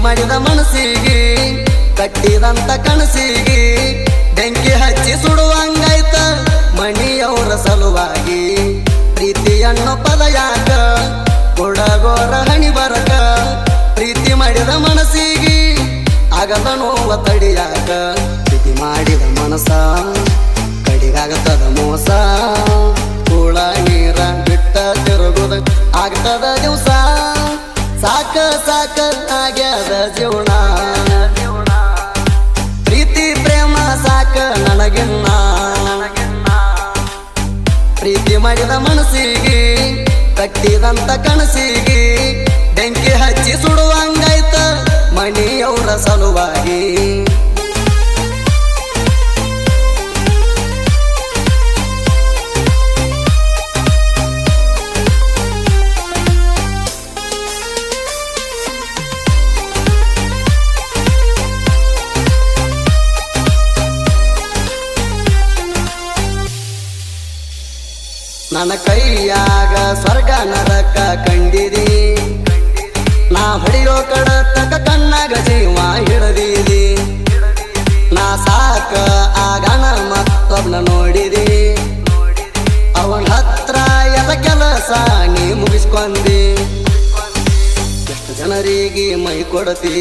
ಮಾಡಿದ ಮನಸ್ಸಿಗೆ ಕಟ್ಟಿದಂತ ಕನಸಿಗೆ ಬೆಂಕಿ ಹಚ್ಚಿ ಸುಡುವಂಗಾಯ್ತ ಮಣಿಯವರ ಸಲುವಾಗಿ ಪ್ರೀತಿ ಅನ್ನೋ ಪದ ಯಾಕ ಕೊಡಗೋರ ಹಣಿ ಬರಕ ಪ್ರೀತಿ ಮಾಡಿದ ಮನಸ್ಸಿಗೆ ಆಗದ ನೋವ ತಡಿಯಾಕ ಪ್ರೀತಿ ಮಾಡಿದ ಮನಸ ಕಡಿಗಾಗತದ ಮೋಸ ಕೂಳ ನೀರ ಬಿಟ್ಟ ತಿರುಗುದ ಆಗ್ತದ ದಿವಸ ಸಾಕ ಸಾಕ ಆಗ್ಯದ ಜೀವನ ಪ್ರೀತಿ ಪ್ರೇಮ ಸಾಕ ನನಗಿನ್ನ ಪ್ರೀತಿ ಮಾಡಿದ ಮನಸ್ಸಿಗೆ ಕಟ್ಟಿದಂತ ಕನಸಿಗೆ ಬೆಂಕಿ ಹಚ್ಚಿ ಸುಡುವಂಗಾಯ್ತ ಮಣಿಯವರ ಸಲುವಾಗಿ ನನ್ನ ಕೈಯಾಗ ಸ್ವರ್ಗ ನರಕ ಕಂಡಿದಿ ನಾ ಹೊಡೆಯೋ ಕಡತಕ ಕಣ್ಣಾಗ ಜೀವ ಹಿಡದಿದಿ ನಾ ಸಾಕ ಆಗಣ ಮತ್ತೊಬ್ನ ನೋಡಿದಿ ಅವನ ಹತ್ರ ಎದ ಕೆಲಸ ನೀ ಮುಗಿಸ್ಕೊಂಡಿ ಎಷ್ಟು ಜನರಿಗೆ ಮೈ ಕೊಡತಿ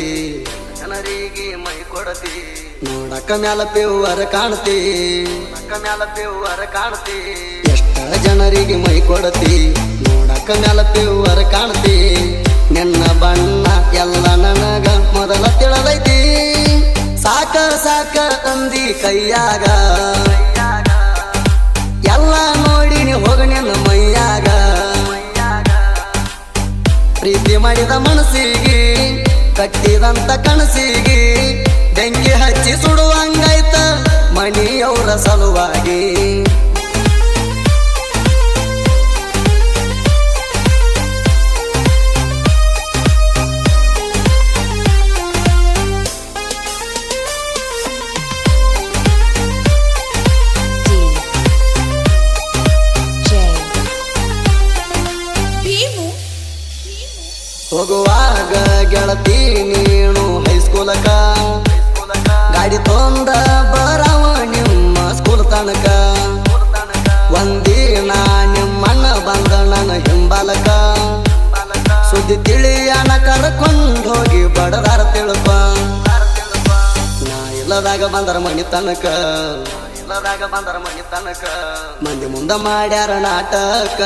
ನೋಡಕ ಮ್ಯಾಲ ಪೇವರ ಕಾಣ್ತಿ ಎಷ್ಟ ಜನರಿಗೆ ಮೈ ಕೊಡತಿ ನೋಡಕ ಮ್ಯಾಲ ಪೇವರ ಕಾಣ್ತಿ ನಿನ್ನ ಬಣ್ಣ ಎಲ್ಲ ನನಗ ಮೊದಲ ತಿಳಿದೈತಿ ಸಾಕ ಸಾಕ ಅಂದಿ ಕೈಯಾಗ ಎಲ್ಲ ನೋಡಿ ನೀ ಹೋಗ ನಿನ್ನ ಮೈಯಾಗ ಪ್ರೀತಿ ಮಾಡಿದ ಮನಸ್ಸಿಗೆ ಕಟ್ಟಿದಂತ ಕನಸಿಗೆ ಬೆಂಕಿ ಹಚ್ಚಿ ಸುಡುವಂಗಾಯ್ತ ಮಣಿಯವರ ಸಲುವಾಗಿ ಹೋಗುವಾಗ ಗೆಳತಿ ನೀನು ಹೈಸ್ಕೂಲಕ ಗಾಡಿ ತೊಂದ ಬರವ ನಿಮ್ಮ ಸ್ಕೂಲ್ ತನಕ ಒಂದಿನ ನಿಮ್ಮಣ್ಣ ಬಂದ ನನ್ನ ಹಿಂಬಾಲಕ ಸುದ್ದಿ ತಿಳಿಯನ ಕರ್ಕೊಂಡು ಹೋಗಿ ಬಡದಾರ ತಿಳ್ಪ ನಾ ಇಲ್ಲದಾಗ ಬಂದರ ಮನಿ ತನಕ ಮಂದಿ ಮುಂದ ಮಾಡ್ಯಾರ ನಾಟಕ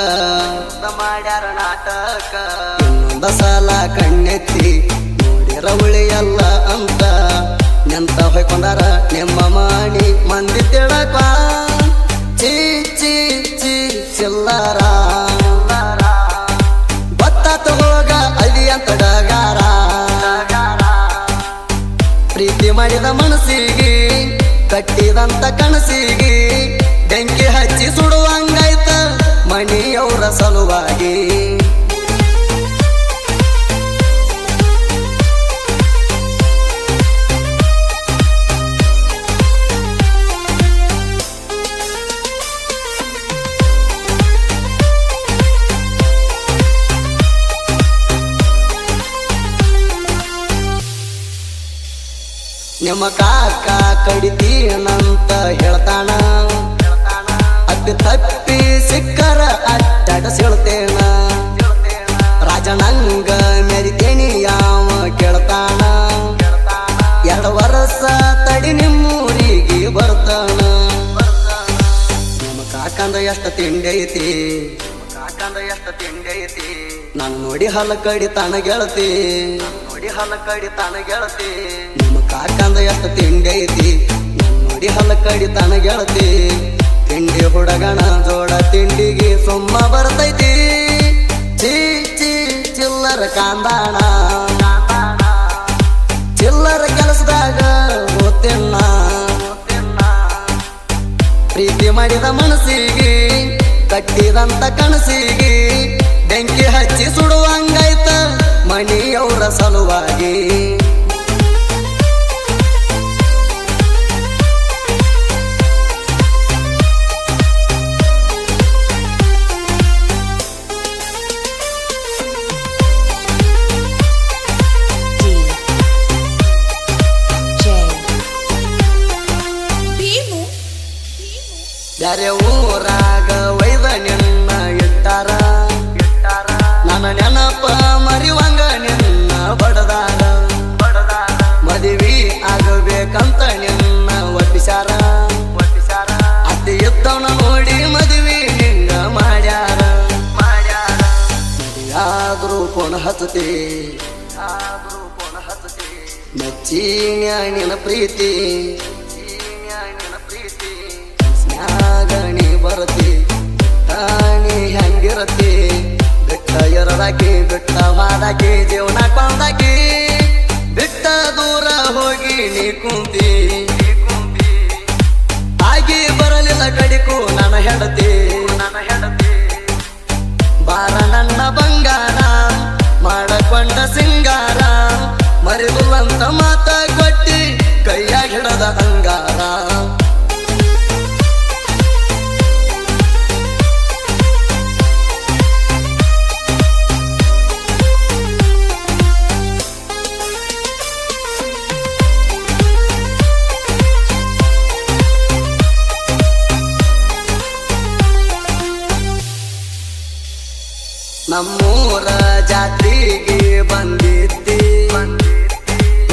ಇನ್ನೊಂದ ಸಲ ಕಣ್ಣೆತ್ತಿ ನೋಡಿರ ಉಳಿಯಲ್ಲ ಅಂತ ನೆಂತ ಹೊಯ್ಕೊಂಡಾರ ನಿಮ್ಮ ಮಣಿ ಮಂದಿ ತಿಳಕ ಚೀ ಚೀ ಚೀ ಚಿಲ್ಲರ ಬತ್ತಾತ ಹೋಗ ಅಲ್ಲಿ ಅಂತ ಡಗಾರ ಪ್ರೀತಿ ಮಾಡಿದ ಮನಸ್ಸಿಗೆ ಕಟ್ಟಿದಂತ ಕನಸಿಗೆ ಬೆಂಕಿ ಹಚ್ಚಿ ಸುಡುವಂಗಾಯ್ತ ಮಣಿಯವರ ಸಲುವಾಗಿ ನಿಮ್ಮ ಕಾಕ ಕಡಿತೀನಂತ ಹೇಳ್ತಾನ ಅಪ್ಪಿ ತಪ್ಪಿ ಸಿಕ್ಕರ ಅಡ್ಡಾಡ ಸಿಳ್ತೇನ ರಾಜನಂಗ ಮೆರಿತೇನಿ ಯಾವ ಕೇಳ್ತಾನ 2 ವರ್ಷ ತಡಿ ನಿಮ್ಮೂರಿಗೆ ಬರ್ತಾನ ನಿಮ್ಮ ಕಾಕಂದ ಎಷ್ಟು ತಿಂಡಿ ಐತಿ ನಾನು ನೋಡಿ ಹಲ ಕಡಿತಾನ ಗೆಳತಿ ನಿಮ್ಮ ಕಾಕಂದ ಎಷ್ಟು ತಿಂಡಿ ಐತಿ ನೋಡಿ ಹಲ ಕಡಿತಾನ ಗೆಳತಿ ತಿಂಡಿ ಹುಡಗಣ ಜೋಡ ತಿಂಡಿಗೆ ಸೊಮ್ಮ ಬರ್ತೈತಿ ಚೀ ಚೀ ಚಿಲ್ಲರ ಕಾಂದಾಣ ಚಿಲ್ಲರ ಕೆಲಸದಾಗ ಓದ್ತೆನ್ನ ಪ್ರೀತಿ ಮಾಡಿದ ಮನಸ್ಸಿಗೆ ಕಟ್ಟಿದಂತ ಕನಸಿಗೆ ಬೆಂಕಿ ಹಚ್ಚಿ ಸುಡುವಂಗಾಯ್ತ ಮಣಿಯವರ ಸಲುವಾಗಿ ಯಾರೇ ಊರಾಗ ವೈದ ನಿನ್ನ ಇಟ್ಟಾರ ನನ್ನ ನೆನಪ ಮರಿವಂಗ ನಿನ್ನ ಬಡದಾರ ಮದುವೆ ಆಗಬೇಕಂತ ನಿನ್ನ ಒಪ್ಪಿಸಾರ ಅತ್ತಿ ಇದ್ದವನ ನೋಡಿ ಮದುವೆ ನಿಂಗ ಮಾಡ್ಯಾರ ಆದ್ರೂ ಪೋಣ ಹಚ್ಚತಿ ಮೆಚ್ಚಿನ ನಿನ್ನ ಪ್ರೀತಿ ಸ್ನಾಗಣಿ ಬರತಿ ತಾನಿ ಹೆಂಗಿರತಿ ಬಿಟ್ಟ ಎರಡಾಕಿ ಬಿಟ್ಟ ವಾದಾಕಿ ಜೀವನ ಕೊಂದಾಕಿ ಬಿಟ್ಟ ದೂರ ಹೋಗಿ ನೀ ಕುಂತಿ ಆಗಿ ಬರಲಿಲ್ಲ ಕಡಿಕು ನನ್ನ ಹೆಂಡತಿ ಬಾರ ನನ್ನ ಬಂಗಾರ ಮಾಡಕೊಂಡ ಸಿಂಗಾರ ಮರಿದುಲ್ಲಂತ ಮಾತ ಕೊಟ್ಟಿ ಕೈಯಾಗ ಹಿಡದ ಅಂಗಾರ ನಮ್ಮೂರ ಜಾತ್ರೆಗೆ ಬಂದಿದ್ದಿ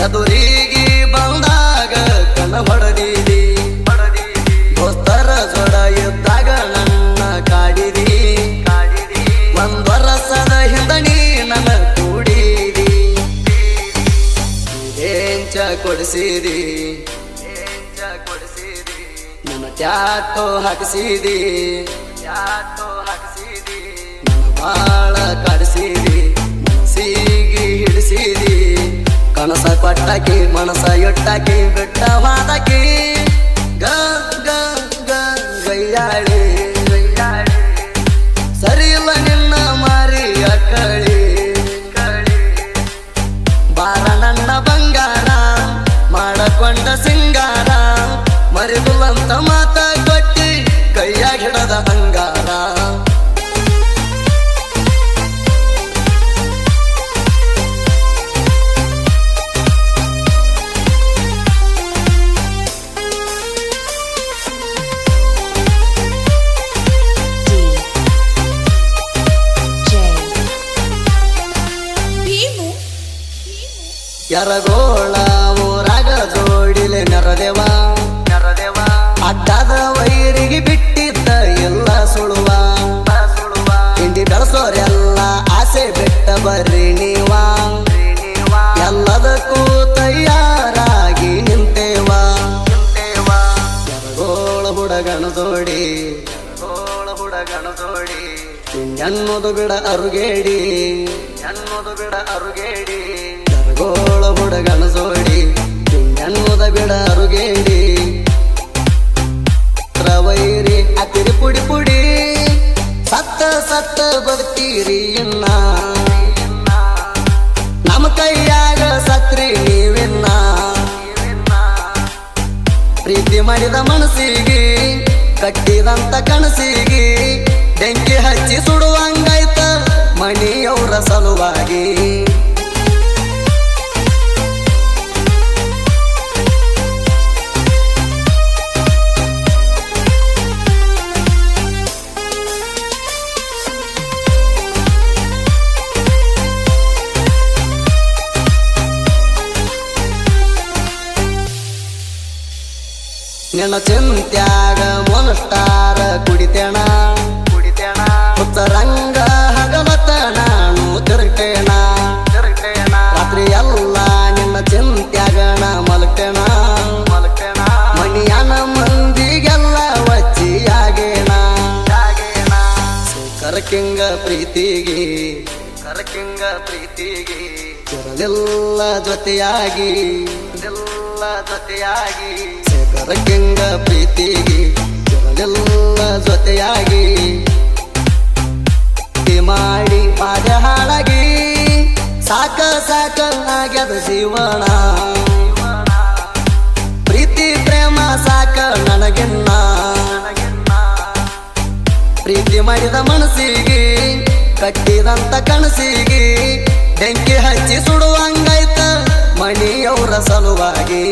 ಎದುರಿಗೆ ಬಂದಾಗ ಕಣ ಹೊಡೆದಿದಿ ದೋಸ್ತರ ಜೋಡ ಇದ್ದಾಗ ನನ್ನ ಕಾಡಿದಿ ಒಂದ್ ವರ್ಷದ ಹಿಂದಣಿ ನನ್ನ ಕೂಡಿದಿ ಏಂಚ ಕೊಡಿಸಿದಿ ನನ್ನ ಟ್ಯಾಟೋ ಹಾಕಿಸಿದಿ ಬಾಳ ಕಡಿಸಿದಿ ಮನಸ್ಸಿಗೆ ಹಿಡಿಸಿದಿ ಕನಸ ಕೊಟ್ಟಾಕಿ ಮನಸ ಇಟ್ಟಾಕಿ ಬಿಟ್ಟ ವಾದಾಕಿ ಗ ಗ ಗ ಗೈಯಾಳಿ ಸರಿ ಇಲ್ಲ ನಿನ್ನ ಮಾರಿ ಅಕ್ಕಳಿ ಬಾರ ನನ್ನ ಬಂಗಾರ ಮಾಡಕೊಂಡ ಸಿಂಗಾರ ಮರಿದುಲ್ಲಂತ ಮಾತ ಕೊಟ್ಟಿ ಕೈಯಾಗ ಹಿಡದ ಅಂಗಾರ ಯರಗೋಳ ಊರಾಗ ಜೋಡಿಲೆ ನೆರದೇವ ಅಡ್ಡದ ವೈರಿಗೆ ಬಿಟ್ಟಿದ್ದ ಎಲ್ಲ ಸುಳುವ ಹಿಂಡಿ ಬೆಳೆಸೋರೆಲ್ಲ ಆಸೆ ಬಿಟ್ಟ ಬರ್ರಿ ನೀವ ಎಲ್ಲದಕ್ಕೂ ತಯಾರಾಗಿ ನಿಂತೇವ ಯರಗೋಳ ಹುಡುಗನ ಜೋಡಿ ಅನ್ನೋದು ಬಿಡ ಅರುಗೇಡಿ ಗೋಳ ಹುಡುಗನ ಜೋಡಿ ಅನ್ನೋದ ಬಿಡ ಅರುಗೇಡಿ ರವೈರಿ ಅತಿರಿ ಪುಡಿ ಪುಡಿ ಸತ್ತ ಬದುಕ್ತೀರಿ ಇನ್ನ ನಮ್ಮ ಕೈಯಾಗ ಸತ್ರಿ ನೀವಿನ್ನ ಪ್ರೀತಿ ಮಾಡಿದ ಮನಸ್ಸಿಗೆ ಕಟ್ಟಿದಂತ ಕನಸಿಗೆ ಬೆಂಕಿ ಹಚ್ಚಿ ಸುಡುವಂಗಾಯ್ತ ಮಣಿಯವರ ಸಲುವಾಗಿ ನಿನ್ನ ಚಿಂತ್ಯಾಗ ಮೊನಸ್ಟಾರ ಕುಡಿತೇಣ ಹುತ್ತರಂಗ ಹಗಲತ್ತ ನಾನು ತಿರುಗ್ತೇಣ ರಾತ್ರಿ ಎಲ್ಲ ನಿನ್ನ ಚಿಂತ್ಯಾಗಣ ಮಲಗ್ತೇಣ ಮಣಿಯನ ಮಂದಿಗೆಲ್ಲ ವಚ್ಚಿಯಾಗೇಣ ಕರಕಿಂಗ ಪ್ರೀತಿಗೆ ಇರಲಿಲ್ಲ ಜೊತೆಯಾಗಿ ಕರಕಿಂಗ ಪ್ರೀತಿಗೆ ಇರಲಿಲ್ಲ ಜೊತೆಯಾಗಿ ಮಾಡಿ ಪಾದ ಹಾಳಾಗಿ ಸಾಕ ಆಗ್ಯದ ಜೀವನ ಪ್ರೀತಿ ಪ್ರೇಮ ಸಾಕ ನನಗಿನ್ನ ಪ್ರೀತಿ ಮಾಡಿದ ಮನಸ್ಸಿಗೆ ಕಟ್ಟಿದಂತ ಕನಸಿಗೆ ಬೆಂಕಿ ಹಚ್ಚಿ ಸುಡುವಂಗಾಯ್ತ ಮಣಿಯವರ ಸಲುವಾಗಿ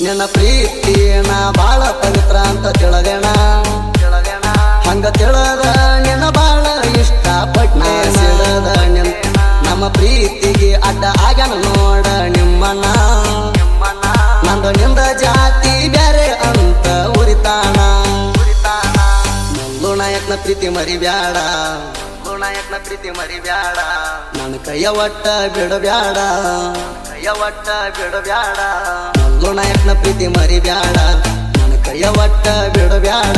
ನಿನ್ನ ಪ್ರೀತಿನ ಬಾಳ ಪವಿತ್ರ ಅಂತ ತಿಳಿದೇಣ ಹಂಗ ತಿಳಿದ ನಿನ್ನ ಬಾಳ ಇಷ್ಟ ಪಟ್ನೆ ಸಿಡದ ನಮ್ಮ ಪ್ರೀತಿಗೆ ಅಡ್ಡ ಆಗ್ಯಾನ ನೋಡ ನಿಮ್ಮಣ್ಣ ನಂದು ನಿಂದ ಜಾತಿ ಬ್ಯಾರೆ ಅಂತ ಉರಿತಾಣ ಮಲ್ಲು ನಾಯಕ್ನ ಪ್ರೀತಿ ಮರಿಬ್ಯಾಡ ಪ್ರೀತಿ ಮರಿಬ್ಯಾಡ ನನ್ನ ಕೈಯ ಒಟ್ಟ ಬಿಡಬ್ಯಾಡ ಮಲ್ಲು ನಾಯಕ್ನ ಪ್ರೀತಿ ಮರಿಬ್ಯಾಡ ನನ್ನ ಕೈಯ ಒಟ್ಟ ಬಿಡಬ್ಯಾಡ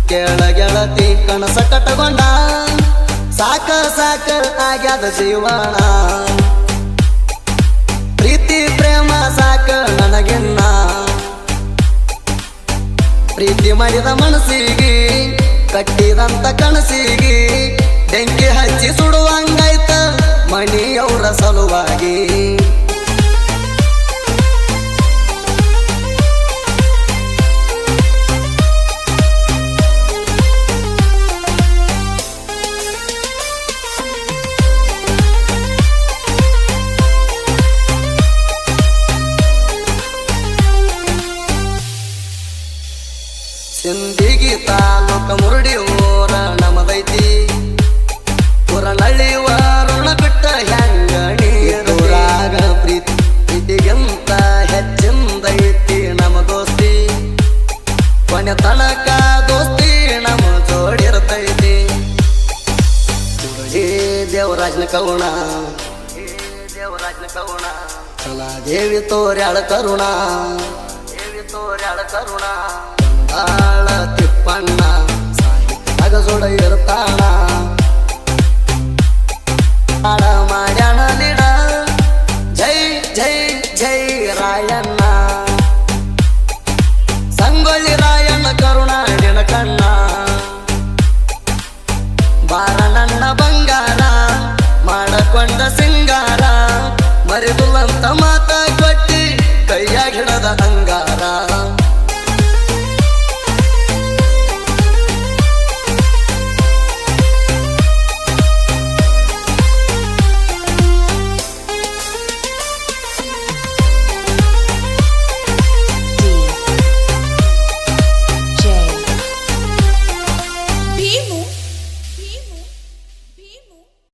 ಕೇಳ ಗೆಳತಿ ಕನಸ ಕಟ್ಟಗೊಂಡ ಸಾಕ ಸಾಕ ಆಗ್ಯಾದ ಜೀವನ ಪ್ರೀತಿ ಪ್ರೇಮ ಸಾಕ ನನಗಿನ್ನ ಪ್ರೀತಿ ಮಾಡಿದ ಮನಸ್ಸಿಗೆ ಕಟ್ಟಿದಂತ ಕನಸಿಗೆ ಬೆಂಕಿ ಹಚ್ಚಿ ಸುಡುವಂಗಾಯ್ತ ಮಣಿಯವರ ಸಲುವಾಗಿ ಸಿಂದಿಗಿ ತಾಲೂಕ ಮುರುಡಿ ಊರ ನಮದೈತಿ ಪುರನಳ್ಳಿ ವಾರುಣ ಬಿಟ್ಟ ಹೆಂಗ ನೀರಾಗ ಪ್ರೀತಿಗಿಂತ ಹೆಚ್ಚಿಂದೈತಿ ನಮ ದೋಸ್ತಿ ಕೊನೆ ತನಕ ದೋಸ್ತಿ ನಮ ಜೋಡಿರ್ತೈತಿ ದೇವರಾಜನ ಕರುಣ ಕಲಾದೇವಿ ತೋರ್ಯಾಳ ಕರುಣ ಆಳ ತಿಪ್ಪಣ್ಣ ಸಾಹಿತ್ಯದಾಗ ಜೋಡ ಇರ್ತಾಣ ಆಳ ಮಾಡ್ಯಾಣ ಲೀಡ ಜೈ ಜೈ ಜೈ ರಾಯಣ್ಣ ಸಂಗೊಳ್ಳಿ ರಾಯಣ್ಣ ಕರುಣಾಡಿನ ಕಣ್ಣ ಬಾರ ನನ್ನ ಬಂಗಾರ ಮಾಡಕೊಂಡ ಸಿಂಗಾರ ಮರಿದುಲ್ಲಂತ ಮಾತ ಕೊಟ್ಟಿ ಕೈಯಾಗ ಹಿಡದ ಅಂಗಾರ